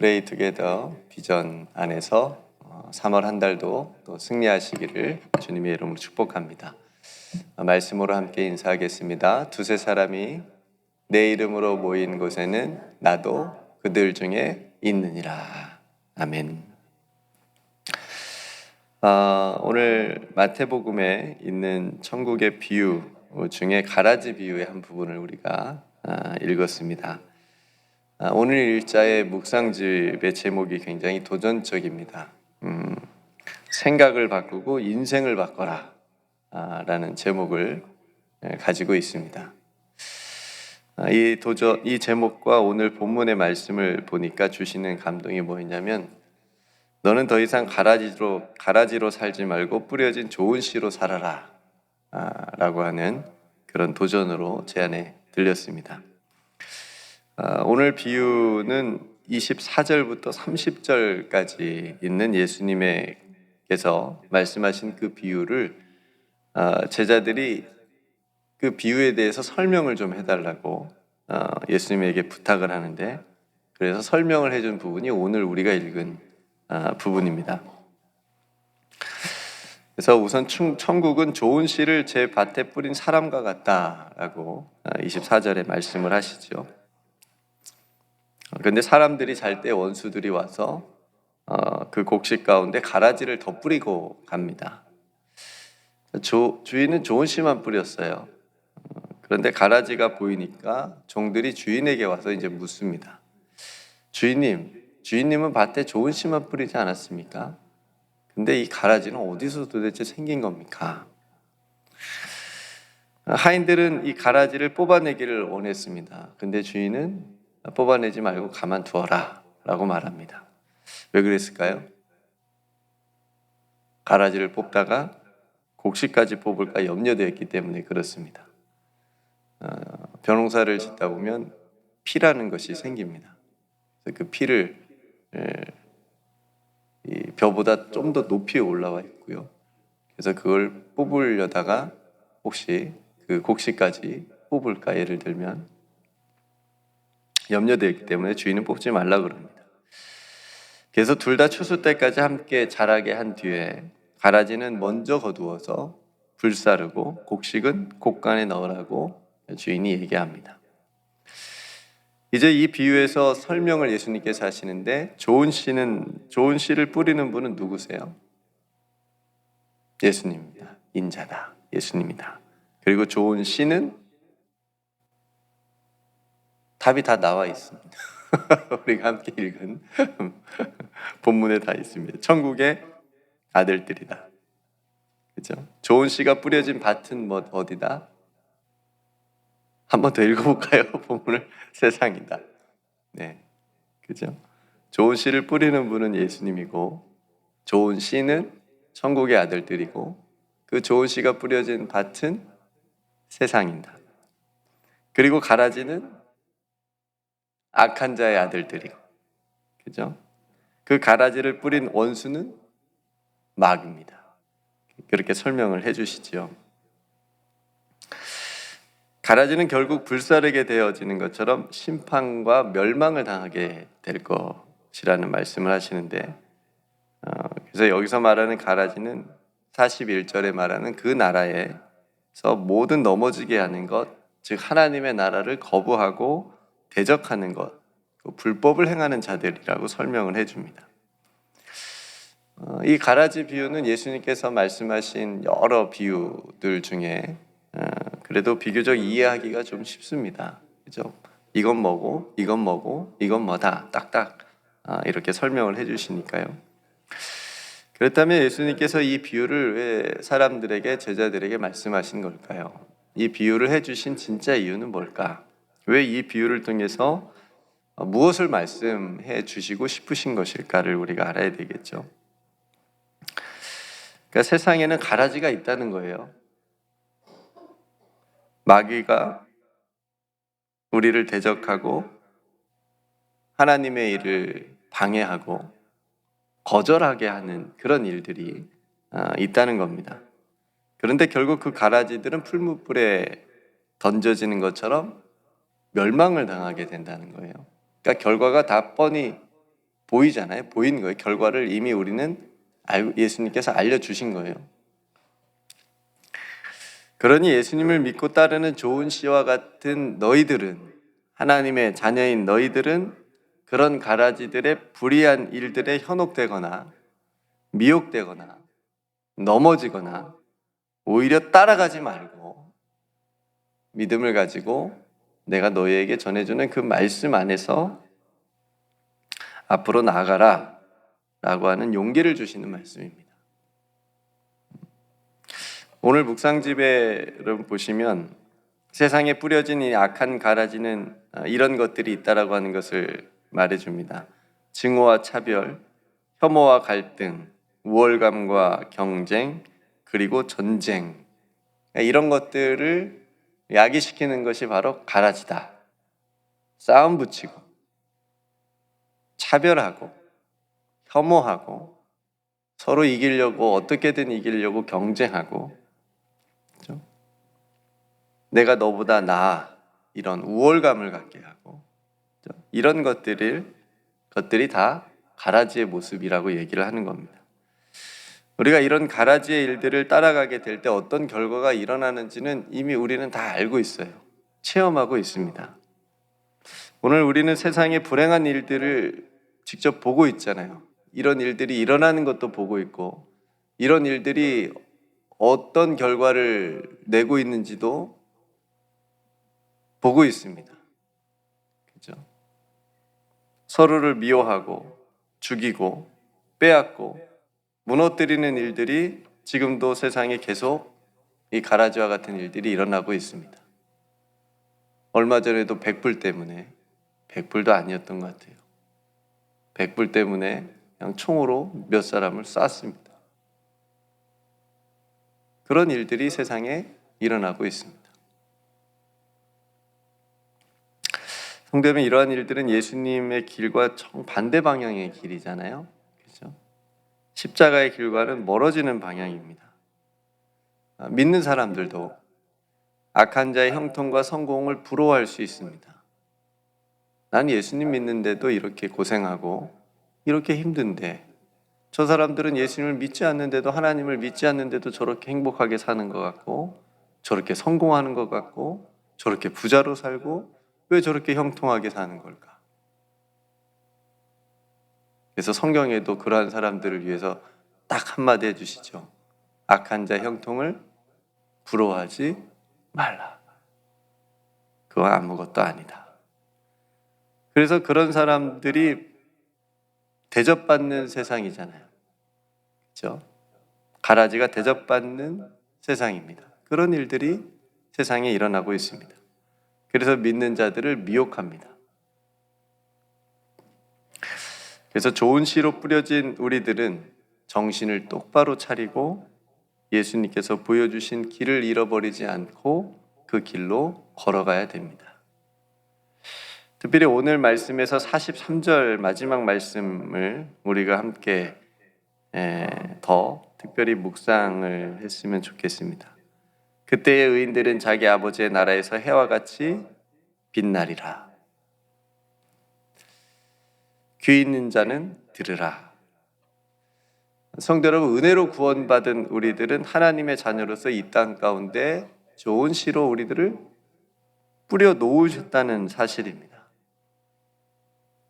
Pray Together 비전 안에서 3월 한 달도 또 승리하시기를 주님의 이름으로 축복합니다. 말씀으로 함께 인사하겠습니다. 두세 사람이 내 이름으로 모인 곳에는 나도 그들 중에 있느니라. 아멘. 오늘 마태복음에 있는 천국의 비유 중에 가라지 비유의 한 부분을 우리가 읽었습니다. 오늘 일자의 묵상집의 제목이 굉장히 도전적입니다. 생각을 바꾸고 인생을 바꿔라 라는 제목을 가지고 있습니다. 이 제목과 오늘 본문의 말씀을 보니까 주시는 감동이 뭐였냐면, 너는 더 이상 가라지로 살지 말고 뿌려진 좋은 씨로 살아라 라고 하는 그런 도전으로 제 안에 들렸습니다. 오늘 비유는 24절부터 30절까지 있는 예수님께서 말씀하신 그 비유를 제자들이 그 비유에 대해서 설명을 좀 해달라고 예수님에게 부탁을 하는데, 그래서 설명을 해준 부분이 오늘 우리가 읽은 부분입니다. 그래서 우선 천국은 좋은 씨를 제 밭에 뿌린 사람과 같다라고 24절에 말씀을 하시죠. 그런데 사람들이 잘 때 원수들이 와서 그 곡식 가운데 가라지를 더 뿌리고 갑니다. 주인은 좋은 씨만 뿌렸어요. 그런데 가라지가 보이니까 종들이 주인에게 와서 이제 묻습니다. 주인님은 밭에 좋은 씨만 뿌리지 않았습니까? 근데 이 가라지는 어디서 도대체 생긴 겁니까? 하인들은 이 가라지를 뽑아내기를 원했습니다. 근데 주인은 뽑아내지 말고 가만두어라 라고 말합니다. 왜 그랬을까요? 가라지를 뽑다가 곡식까지 뽑을까 염려되었기 때문에 그렇습니다. 벼농사를 짓다 보면 피라는 것이 생깁니다. 그 피를 이 벼보다 좀 더 높이 올라와 있고요. 그래서 그걸 뽑으려다가 혹시 그 곡식까지 뽑을까, 예를 들면 염려되었기 때문에 주인은 뽑지 말라 그럽니다. 그래서 둘 다 추수 때까지 함께 자라게 한 뒤에 가라지는 먼저 거두어서 불사르고 곡식은 곡간에 넣으라고 주인이 얘기합니다. 이제 이 비유에서 설명을 예수님께서 하시는데, 좋은 씨를 뿌리는 분은 누구세요? 예수님입니다. 인자다. 예수님이다. 그리고 좋은 씨는 답이 다 나와 있습니다. 우리가 함께 읽은 본문에 다 있습니다. 천국의 아들들이다. 그죠? 좋은 씨가 뿌려진 밭은 어디다? 한 번 더 읽어볼까요? 본문을. 세상이다. 네, 그죠? 좋은 씨를 뿌리는 분은 예수님이고, 좋은 씨는 천국의 아들들이고, 그 좋은 씨가 뿌려진 밭은 세상이다. 그리고 가라지는 악한 자의 아들들이고, 그죠? 그 가라지를 뿌린 원수는 마귀입니다. 그렇게 설명을 해주시죠. 가라지는 결국 불사르게 되어지는 것처럼 심판과 멸망을 당하게 될 것이라는 말씀을 하시는데, 그래서 여기서 말하는 가라지는 41절에 말하는 그 나라에서 모든 넘어지게 하는 것, 즉 하나님의 나라를 거부하고 대적하는 것, 불법을 행하는 자들이라고 설명을 해줍니다. 이 가라지 비유는 예수님께서 말씀하신 여러 비유들 중에 그래도 비교적 이해하기가 좀 쉽습니다. 그죠? 이건 뭐고, 이건 뭐고, 이건 뭐다. 딱딱 이렇게 설명을 해주시니까요. 그렇다면 예수님께서 이 비유를 왜 사람들에게, 제자들에게 말씀하신 걸까요? 이 비유를 해주신 진짜 이유는 뭘까? 왜 이 비유를 통해서 무엇을 말씀해 주시고 싶으신 것일까를 우리가 알아야 되겠죠. 그러니까 세상에는 가라지가 있다는 거예요. 마귀가 우리를 대적하고 하나님의 일을 방해하고 거절하게 하는 그런 일들이 있다는 겁니다. 그런데 결국 그 가라지들은 풀무불에 던져지는 것처럼 멸망을 당하게 된다는 거예요. 그러니까 결과가 다 뻔히 보이잖아요. 보인 거예요. 결과를 이미 우리는 예수님께서 알려주신 거예요. 그러니 예수님을 믿고 따르는 좋은 씨와 같은 너희들은, 하나님의 자녀인 너희들은 그런 가라지들의 불의한 일들에 현혹되거나 미혹되거나 넘어지거나 오히려 따라가지 말고 믿음을 가지고 내가 너희에게 전해주는 그 말씀 안에서 앞으로 나아가라 라고 하는 용기를 주시는 말씀입니다. 오늘 묵상집에 여러분 보시면 세상에 뿌려진 이 악한 가라지는 이런 것들이 있다라고 하는 것을 말해줍니다. 증오와 차별, 혐오와 갈등, 우월감과 경쟁, 그리고 전쟁, 이런 것들을 야기시키는 것이 바로 가라지다. 싸움 붙이고 차별하고 혐오하고 서로 이기려고 어떻게든 이기려고 경쟁하고, 그렇죠? 내가 너보다 나아, 이런 우월감을 갖게 하고, 그렇죠? 이런 것들이 다 가라지의 모습이라고 얘기를 하는 겁니다. 우리가 이런 가라지의 일들을 따라가게 될 때 어떤 결과가 일어나는지는 이미 우리는 다 알고 있어요. 체험하고 있습니다. 오늘 우리는 세상의 불행한 일들을 직접 보고 있잖아요. 이런 일들이 일어나는 것도 보고 있고, 이런 일들이 어떤 결과를 내고 있는지도 보고 있습니다. 그렇죠? 서로를 미워하고 죽이고 빼앗고 무너뜨리는 일들이 지금도 세상에 계속 이 가라지와 같은 일들이 일어나고 있습니다. 얼마 전에도 백불 때문에, 백불도 아니었던 것 같아요. 백불 때문에 그냥 총으로 몇 사람을 쐈습니다. 그런 일들이 세상에 일어나고 있습니다. 성도 여러분, 이러한 일들은 예수님의 길과 정반대 방향의 길이잖아요. 그렇죠? 십자가의 길과는 멀어지는 방향입니다. 믿는 사람들도 악한 자의 형통과 성공을 부러워할 수 있습니다. 난 예수님 믿는데도 이렇게 고생하고 이렇게 힘든데, 저 사람들은 예수님을 믿지 않는데도, 하나님을 믿지 않는데도 저렇게 행복하게 사는 것 같고, 저렇게 성공하는 것 같고, 저렇게 부자로 살고, 왜 저렇게 형통하게 사는 걸까? 그래서 성경에도 그러한 사람들을 위해서 딱 한마디 해주시죠. 악한 자 형통을 부러워하지 말라. 그건 아무것도 아니다. 그래서 그런 사람들이 대접받는 세상이잖아요. 그렇죠? 가라지가 대접받는 세상입니다. 그런 일들이 세상에 일어나고 있습니다. 그래서 믿는 자들을 미혹합니다. 그래서 좋은 씨로 뿌려진 우리들은 정신을 똑바로 차리고 예수님께서 보여주신 길을 잃어버리지 않고 그 길로 걸어가야 됩니다. 특별히 오늘 말씀에서 43절 마지막 말씀을 우리가 함께 더 특별히 묵상을 했으면 좋겠습니다. 그때의 의인들은 자기 아버지의 나라에서 해와 같이 빛나리라. 귀 있는 자는 들으라. 성도 여러분, 은혜로 구원받은 우리들은 하나님의 자녀로서 이 땅 가운데 좋은 씨로 우리들을 뿌려 놓으셨다는 사실입니다.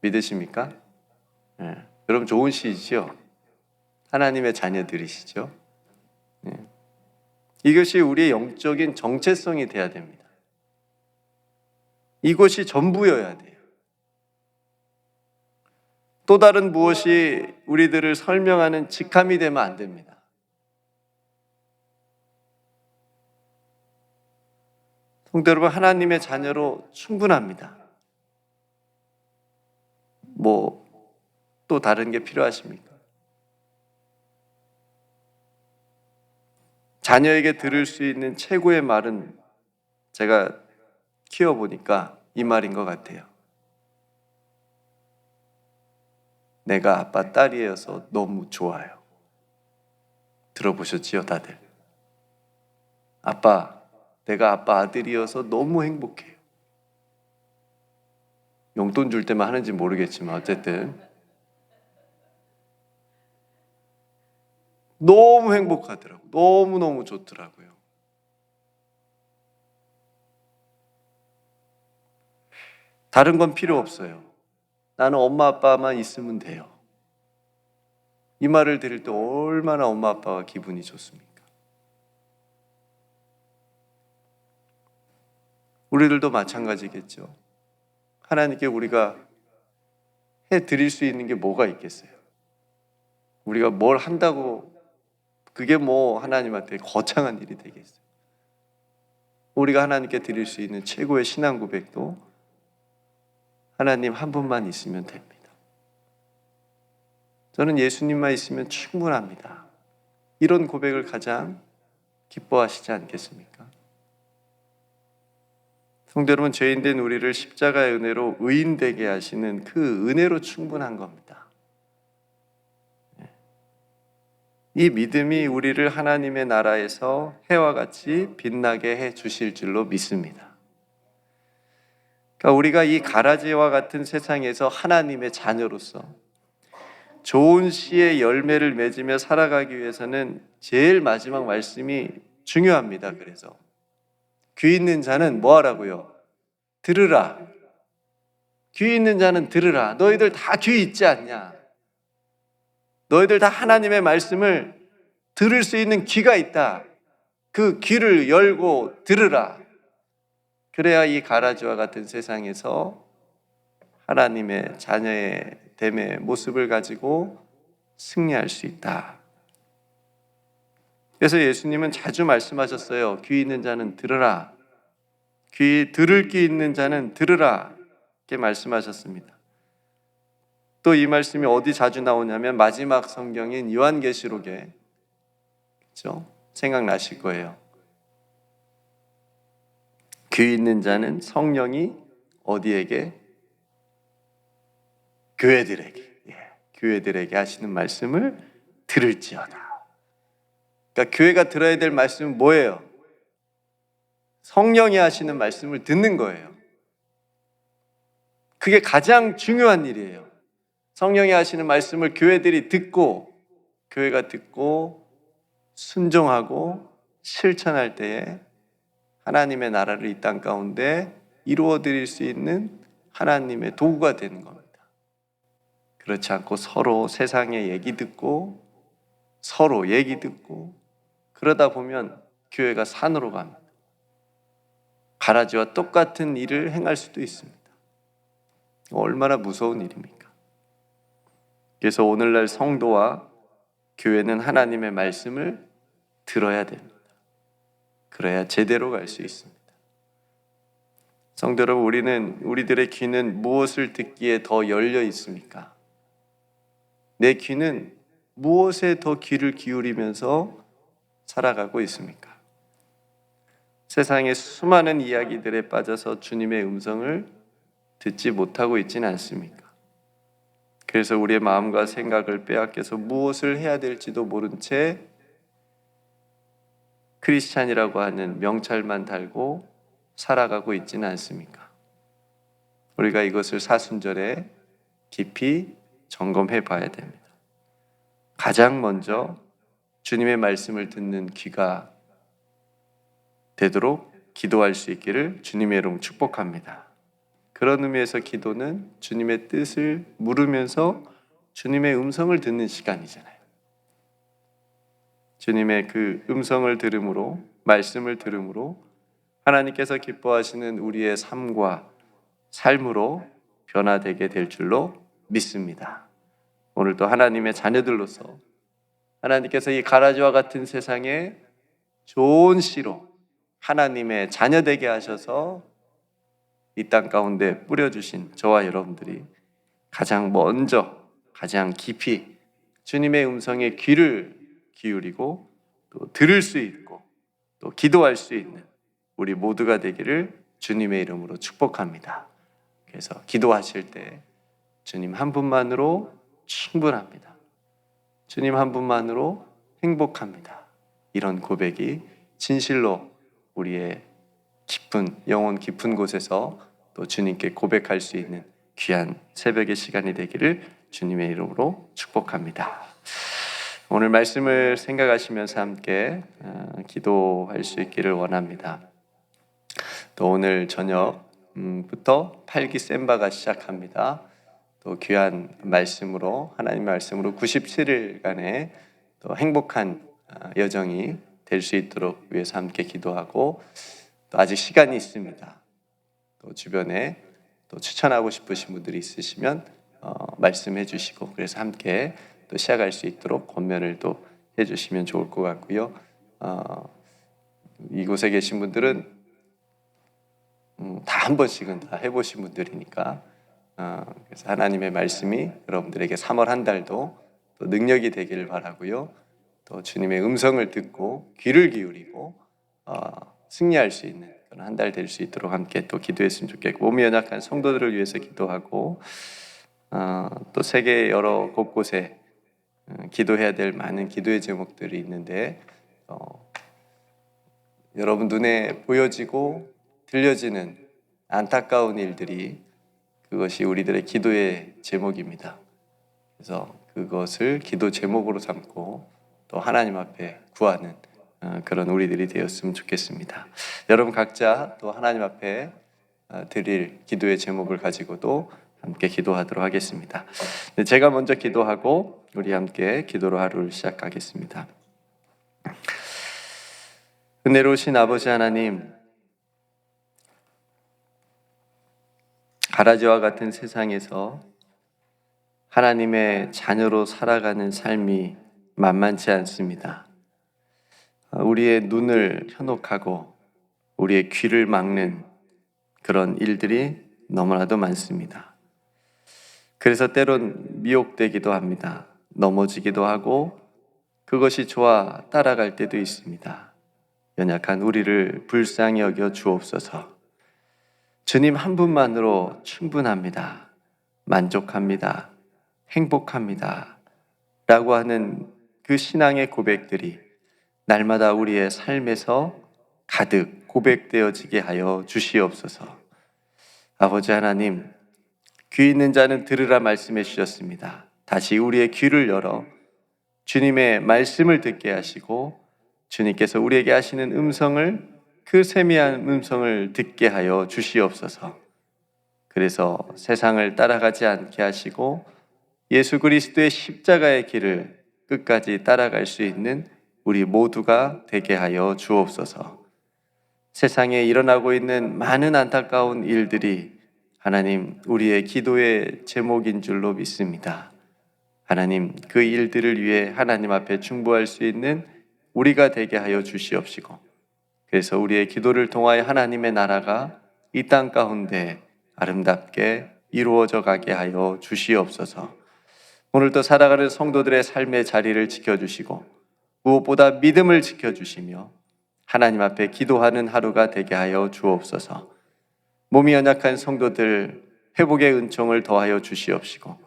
믿으십니까? 네. 여러분 좋은 씨이죠? 하나님의 자녀들이시죠? 네. 이것이 우리의 영적인 정체성이 돼야 됩니다. 이것이 전부여야 돼요. 또 다른 무엇이 우리들을 설명하는 직함이 되면 안 됩니다. 성도 여러분, 하나님의 자녀로 충분합니다. 또 다른 게 필요하십니까? 자녀에게 들을 수 있는 최고의 말은 제가 키워보니까 이 말인 것 같아요. 내가 아빠 딸이어서 너무 좋아요. 들어보셨지요, 다들? 내가 아빠 아들이어서 너무 행복해요. 용돈 줄 때만 하는지 모르겠지만 어쨌든 너무 행복하더라고요. 너무너무 좋더라고요. 다른 건 필요 없어요. 나는 엄마 아빠만 있으면 돼요. 이 말을 들을 때 얼마나 엄마 아빠가 기분이 좋습니까? 우리들도 마찬가지겠죠. 하나님께 우리가 해드릴 수 있는 게 뭐가 있겠어요? 우리가 뭘 한다고 그게 뭐 하나님한테 거창한 일이 되겠어요? 우리가 하나님께 드릴 수 있는 최고의 신앙 고백도 하나님 한 분만 있으면 됩니다. 저는 예수님만 있으면 충분합니다. 이런 고백을 가장 기뻐하시지 않겠습니까? 성도 여러분, 죄인된 우리를 십자가의 은혜로 의인되게 하시는 그 은혜로 충분한 겁니다. 이 믿음이 우리를 하나님의 나라에서 해와 같이 빛나게 해 주실 줄로 믿습니다. 그러니까 우리가 이 가라지와 같은 세상에서 하나님의 자녀로서 좋은 씨의 열매를 맺으며 살아가기 위해서는 제일 마지막 말씀이 중요합니다. 그래서 귀 있는 자는 뭐 하라고요? 들으라. 귀 있는 자는 들으라. 너희들 다 귀 있지 않냐? 너희들 다 하나님의 말씀을 들을 수 있는 귀가 있다. 그 귀를 열고 들으라. 그래야 이 가라지와 같은 세상에서 하나님의 자녀의 됨의 모습을 가지고 승리할 수 있다. 그래서 예수님은 자주 말씀하셨어요. 귀 있는 자는 들으라. 들을 귀 있는 자는 들으라. 이렇게 말씀하셨습니다. 또 이 말씀이 어디 자주 나오냐면 마지막 성경인 요한계시록에, 그렇죠? 생각나실 거예요. 귀 있는 자는 성령이 어디에게? 교회들에게 하시는 말씀을 들을지어다. 그러니까 교회가 들어야 될 말씀은 뭐예요? 성령이 하시는 말씀을 듣는 거예요. 그게 가장 중요한 일이에요. 성령이 하시는 말씀을 교회들이 듣고, 교회가 듣고 순종하고 실천할 때에 하나님의 나라를 이 땅 가운데 이루어 드릴 수 있는 하나님의 도구가 되는 겁니다. 그렇지 않고 서로 세상의 얘기 듣고 서로 얘기 듣고 그러다 보면 교회가 산으로 갑니다. 가라지와 똑같은 일을 행할 수도 있습니다. 얼마나 무서운 일입니까? 그래서 오늘날 성도와 교회는 하나님의 말씀을 들어야 됩니다. 그래야 제대로 갈 수 있습니다. 성도 여러분, 우리들의 귀는 무엇을 듣기에 더 열려 있습니까? 내 귀는 무엇에 더 귀를 기울이면서 살아가고 있습니까? 세상의 수많은 이야기들에 빠져서 주님의 음성을 듣지 못하고 있지는 않습니까? 그래서 우리의 마음과 생각을 빼앗겨서 무엇을 해야 될지도 모른 채 크리스찬이라고 하는 명찰만 달고 살아가고 있지는 않습니까? 우리가 이것을 사순절에 깊이 점검해 봐야 됩니다. 가장 먼저 주님의 말씀을 듣는 귀가 되도록 기도할 수 있기를 주님의 이름으로 축복합니다. 그런 의미에서 기도는 주님의 뜻을 물으면서 주님의 음성을 듣는 시간이잖아요. 주님의 그 음성을 들음으로, 말씀을 들음으로 하나님께서 기뻐하시는 우리의 삶과 삶으로 변화되게 될 줄로 믿습니다. 오늘도 하나님의 자녀들로서 하나님께서 이 가라지와 같은 세상에 좋은 씨로 하나님의 자녀 되게 하셔서 이 땅 가운데 뿌려주신 저와 여러분들이 가장 먼저, 가장 깊이 주님의 음성에 귀를 기울이고 또 들을 수 있고 또 기도할 수 있는 우리 모두가 되기를 주님의 이름으로 축복합니다. 그래서 기도하실 때 주님 한 분만으로 충분합니다. 주님 한 분만으로 행복합니다. 이런 고백이 진실로 우리의 깊은 영혼 깊은 곳에서 또 주님께 고백할 수 있는 귀한 새벽의 시간이 되기를 주님의 이름으로 축복합니다. 오늘 말씀을 생각하시면서 함께 기도할 수 있기를 원합니다. 또 오늘 저녁부터 팔기 셈바가 시작합니다. 또 귀한 말씀으로, 하나님 말씀으로 97일간의 또 행복한 여정이 될 수 있도록 위해서 함께 기도하고, 또 아직 시간이 있습니다. 또 주변에 또 추천하고 싶으신 분들이 있으시면 말씀해 주시고, 그래서 함께 또 시작할 수 있도록 권면을 또 해주시면 좋을 것 같고요. 이곳에 계신 분들은 다 한 번씩은 다 해보신 분들이니까, 그래서 하나님의 말씀이 여러분들에게 3월 한 달도 또 능력이 되기를 바라고요. 또 주님의 음성을 듣고 귀를 기울이고 승리할 수 있는 그런 한 달 될 수 있도록 함께 또 기도했으면 좋겠고, 몸이 연약한 성도들을 위해서 기도하고, 또 세계 여러 곳곳에 기도해야 될 많은 기도의 제목들이 있는데, 여러분 눈에 보여지고 들려지는 안타까운 일들이, 그것이 우리들의 기도의 제목입니다. 그래서 그것을 기도 제목으로 삼고 또 하나님 앞에 구하는 그런 우리들이 되었으면 좋겠습니다. 여러분 각자 또 하나님 앞에 드릴 기도의 제목을 가지고도 함께 기도하도록 하겠습니다. 제가 먼저 기도하고 우리 함께 기도로 하루를 시작하겠습니다. 은혜로우신 아버지 하나님, 가라지와 같은 세상에서 하나님의 자녀로 살아가는 삶이 만만치 않습니다. 우리의 눈을 현혹하고 우리의 귀를 막는 그런 일들이 너무나도 많습니다. 그래서 때론 미혹되기도 합니다. 넘어지기도 하고 그것이 좋아 따라갈 때도 있습니다. 연약한 우리를 불쌍히 여겨 주옵소서. 주님 한 분만으로 충분합니다. 만족합니다. 행복합니다. 라고 하는 그 신앙의 고백들이 날마다 우리의 삶에서 가득 고백되어지게 하여 주시옵소서. 아버지 하나님, 귀 있는 자는 들으라 말씀해 주셨습니다. 다시 우리의 귀를 열어 주님의 말씀을 듣게 하시고, 주님께서 우리에게 하시는 음성을, 그 세미한 음성을 듣게 하여 주시옵소서. 그래서 세상을 따라가지 않게 하시고 예수 그리스도의 십자가의 길을 끝까지 따라갈 수 있는 우리 모두가 되게 하여 주옵소서. 세상에 일어나고 있는 많은 안타까운 일들이 하나님 우리의 기도의 제목인 줄로 믿습니다. 하나님 그 일들을 위해 하나님 앞에 중보할 수 있는 우리가 되게 하여 주시옵시고, 그래서 우리의 기도를 통하여 하나님의 나라가 이 땅 가운데 아름답게 이루어져 가게 하여 주시옵소서. 오늘도 살아가는 성도들의 삶의 자리를 지켜주시고 무엇보다 믿음을 지켜주시며 하나님 앞에 기도하는 하루가 되게 하여 주옵소서. 몸이 연약한 성도들 회복의 은총을 더하여 주시옵시고,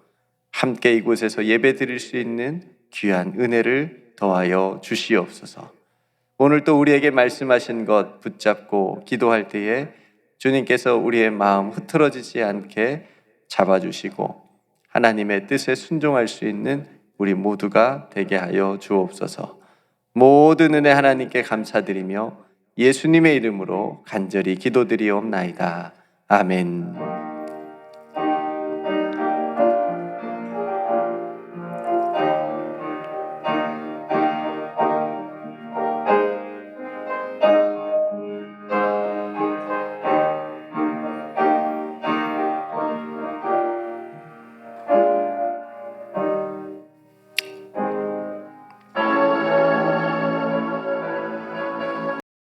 함께 이곳에서 예배 드릴 수 있는 귀한 은혜를 더하여 주시옵소서. 오늘 또 우리에게 말씀하신 것 붙잡고 기도할 때에 주님께서 우리의 마음 흐트러지지 않게 잡아주시고 하나님의 뜻에 순종할 수 있는 우리 모두가 되게 하여 주옵소서. 모든 은혜 하나님께 감사드리며 예수님의 이름으로 간절히 기도드리옵나이다. 아멘.